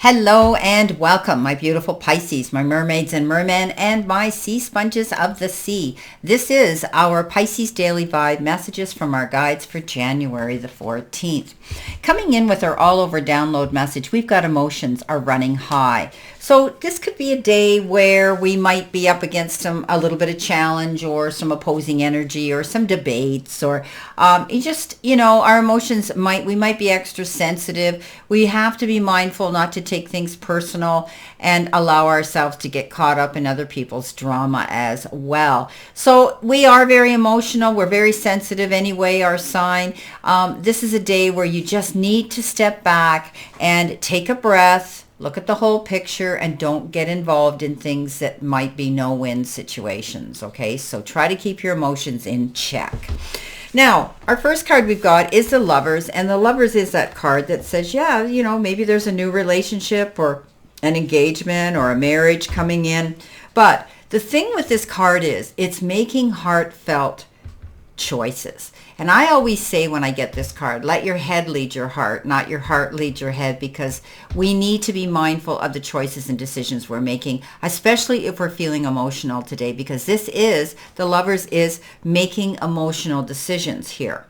Hello and welcome, my beautiful Pisces, my mermaids and mermen, and my sea sponges of the sea. This is our Pisces Daily Vibe messages from our guides for January the 14th. Coming in with our all-over download message, we've got emotions are running high. So this could be a day where we might be up against a little bit of challenge or some opposing energy or some debates or our emotions we might be extra sensitive. We have to be mindful not to take things personal and allow ourselves to get caught up in other people's drama as well. So we are very emotional. We're very sensitive anyway, our sign. This is a day where you just need to step back and take a breath. Look at the whole picture and don't get involved in things that might be no-win situations, okay? So try to keep your emotions in check. Now, our first card we've got is the Lovers, and the Lovers is that card that says, maybe there's a new relationship or an engagement or a marriage coming in. But the thing with this card is it's making heartfelt choices. And I always say when I get this card, let your head lead your heart, not your heart lead your head, because we need to be mindful of the choices and decisions we're making, especially if we're feeling emotional today, because the Lovers is making emotional decisions here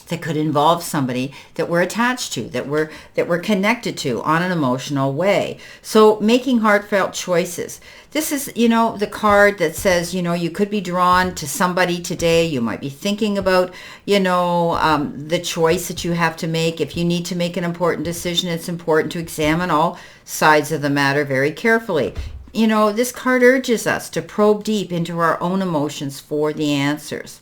that could involve somebody that we're attached to, that we're connected to on an emotional way. So making heartfelt choices. This is, the card that says, you could be drawn to somebody today. You might be thinking about, the choice that you have to make. If you need to make an important decision, it's important to examine all sides of the matter very carefully. This card urges us to probe deep into our own emotions for the answers.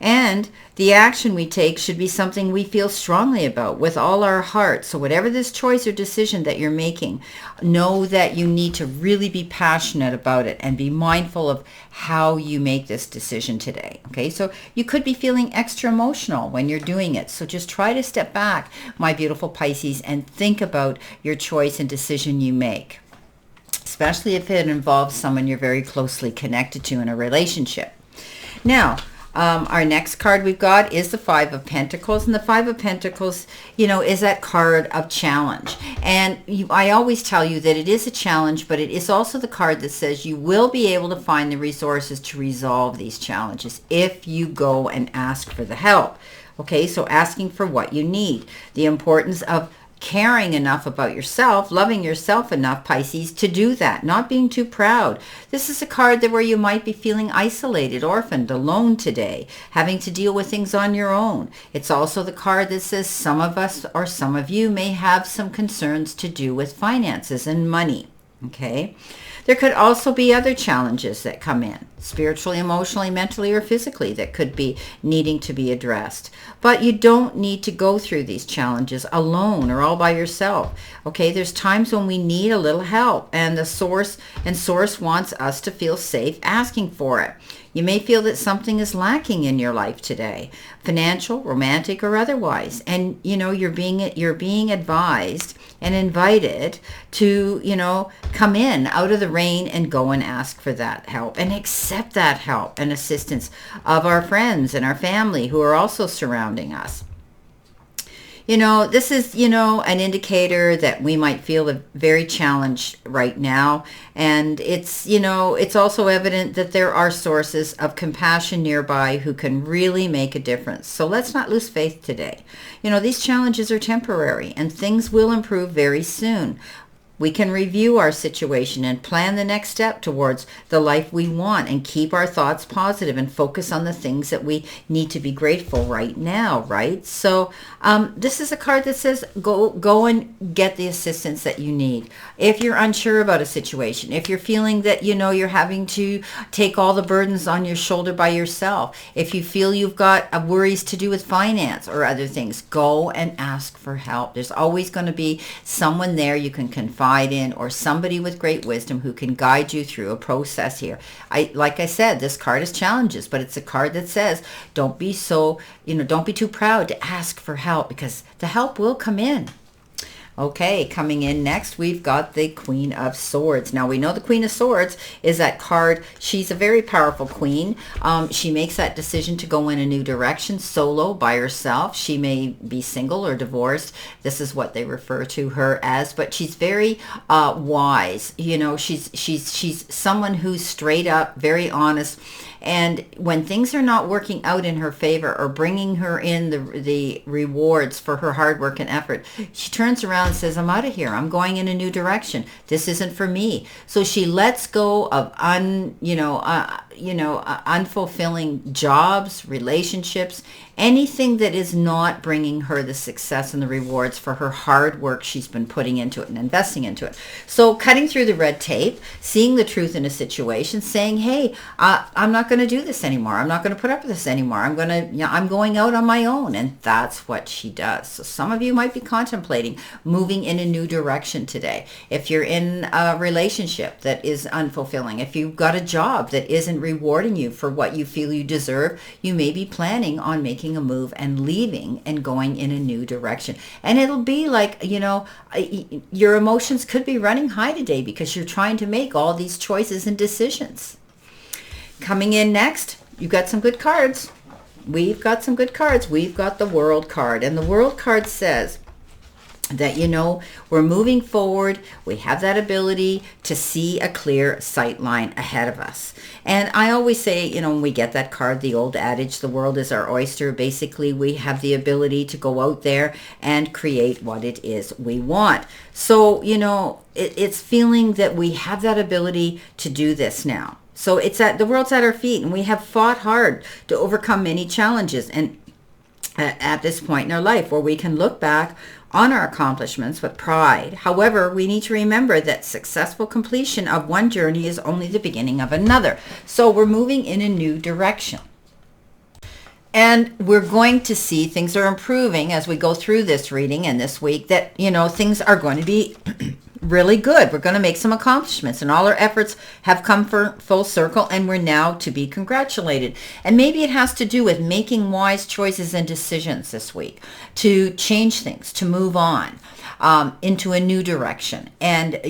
And the action we take should be something we feel strongly about with all our heart. So whatever this choice or decision that you're making, know that you need to really be passionate about it and be mindful of how you make this decision today. Okay, so you could be feeling extra emotional when you're doing it. So just try to step back, my beautiful Pisces, and think about your choice and decision you make, especially if it involves someone you're very closely connected to in a relationship. Now, our next card we've got is the Five of Pentacles, and the Five of Pentacles, is that card of challenge. And I always tell you that it is a challenge, but it is also the card that says you will be able to find the resources to resolve these challenges if you go and ask for the help. Okay, so asking for what you need. The importance of caring enough about yourself, loving yourself enough, Pisces, to do that, not being too proud. This is a card where you might be feeling isolated, orphaned, alone today, having to deal with things on your own. It's also the card that says some of us or some of you may have some concerns to do with finances and money. Okay. There could also be other challenges that come in, spiritually, emotionally, mentally, or physically, that could be needing to be addressed. But you don't need to go through these challenges alone or all by yourself. Okay, there's times when we need a little help, and the source wants us to feel safe asking for it. You may feel that something is lacking in your life today, financial, romantic, or otherwise, and you're being advised and invited to come in out of the rain and go and ask for that help and accept that help and assistance of our friends and our family who are also surrounding us. This is, an indicator that we might feel very challenged right now. And it's also evident that there are sources of compassion nearby who can really make a difference. So let's not lose faith today. These challenges are temporary and things will improve very soon. We can review our situation and plan the next step towards the life we want and keep our thoughts positive and focus on the things that we need to be grateful right now, right? So this is a card that says go and get the assistance that you need. If you're unsure about a situation, if you're feeling that, you're having to take all the burdens on your shoulder by yourself, if you feel you've got worries to do with finance or other things, go and ask for help. There's always going to be someone there you can confide in, or somebody with great wisdom who can guide you through a process here. Like I said, this card is challenges, but it's a card that says don't be too proud to ask for help, because the help will come in. Okay, coming in next, we've got the Queen of Swords. Now, we know the Queen of Swords is that card. She's a very powerful queen. She makes that decision to go in a new direction, solo, by herself. She may be single or divorced. This is what they refer to her as, but she's very wise. You know, she's someone who's straight up, very honest. And when things are not working out in her favor or bringing her in the rewards for her hard work and effort, she turns around and says, I'm out of here. I'm going in a new direction. This isn't for me. So she lets go of unfulfilling jobs, relationships, anything that is not bringing her the success and the rewards for her hard work she's been putting into it and investing into it. So cutting through the red tape, seeing the truth in a situation, saying, hey, I'm not going to do this anymore. I'm not going to put up with this anymore. I'm going out on my own. And that's what she does. So some of you might be contemplating moving in a new direction today. If you're in a relationship that is unfulfilling, if you've got a job that isn't rewarding you for what you feel you deserve, you may be planning on making a move and leaving and going in a new direction. And it'll be like, your emotions could be running high today because you're trying to make all these choices and decisions. Coming in next, you've got some good cards. We've got some good cards. We've got the World card, and the World card says that, we're moving forward. We have that ability to see a clear sight line ahead of us. And I always say, when we get that card, the old adage, the world is our oyster. Basically, we have the ability to go out there and create what it is we want. So, it's feeling that we have that ability to do this now. So the world's at our feet, and we have fought hard to overcome many challenges. And at this point in our life where we can look back on our accomplishments with pride. However, we need to remember that successful completion of one journey is only the beginning of another. So we're moving in a new direction. And we're going to see things are improving as we go through this reading and this week, that, things are going to be really good. We're going to make some accomplishments, and all our efforts have come for full circle, and we're now to be congratulated. And maybe it has to do with making wise choices and decisions this week to change things, to move on into a new direction, and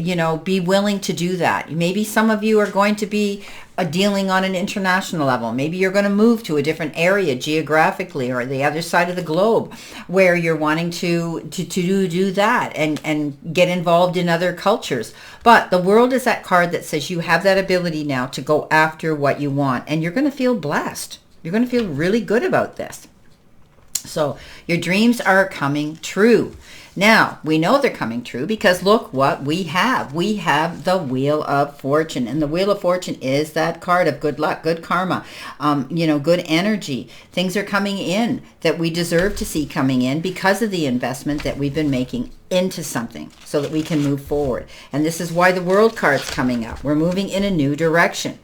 be willing to do that. Maybe some of you are going to be dealing on an international level. Maybe you're going to move to a different area geographically or the other side of the globe, where you're wanting to do that and get involved in other cultures. But the World is that card that says you have that ability now to go after what you want, and you're going to feel blessed. You're going to feel really good about this. So your dreams are coming true. Now, we know they're coming true because look what we have. We have the Wheel of Fortune. And the Wheel of Fortune is that card of good luck, good karma, good energy. Things are coming in that we deserve to see coming in because of the investment that we've been making into something so that we can move forward. And this is why the World card's coming up. We're moving in a new direction.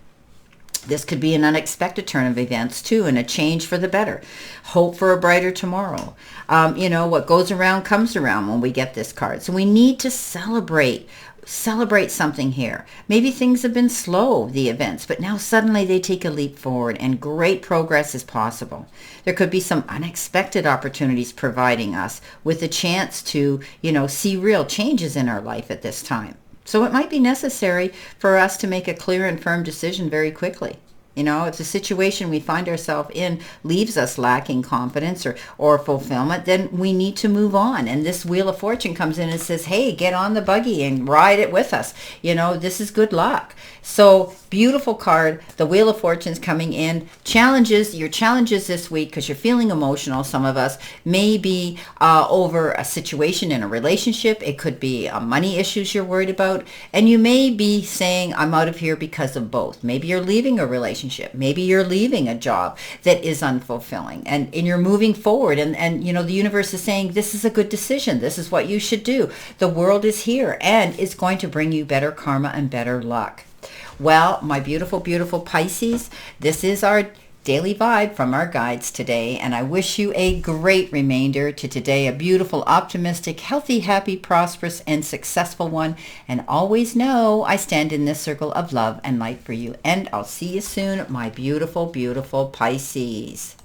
This could be an unexpected turn of events too, and a change for the better. Hope for a brighter tomorrow. What goes around comes around when we get this card. So we need to celebrate something here. Maybe things have been slow, the events, but now suddenly they take a leap forward and great progress is possible. There could be some unexpected opportunities providing us with a chance to, see real changes in our life at this time. So it might be necessary for us to make a clear and firm decision very quickly. If the situation we find ourselves in leaves us lacking confidence or fulfillment, then we need to move on. And this Wheel of Fortune comes in and says, hey, get on the buggy and ride it with us. This is good luck. So beautiful card. The Wheel of Fortune's coming in. Your challenges this week, because you're feeling emotional, some of us, may be over a situation in a relationship. It could be money issues you're worried about. And you may be saying, I'm out of here because of both. Maybe you're leaving a relationship. Maybe you're leaving a job that is unfulfilling, and you're moving forward. And the universe is saying, this is a good decision. This is what you should do. The World is here and it's going to bring you better karma and better luck. Well, my beautiful, beautiful Pisces, this is our daily vibe from our guides today, and I wish you a great remainder to today, a beautiful, optimistic, healthy, happy, prosperous, and successful one. And always know I stand in this circle of love and light for you. And I'll see you soon, my beautiful, beautiful Pisces.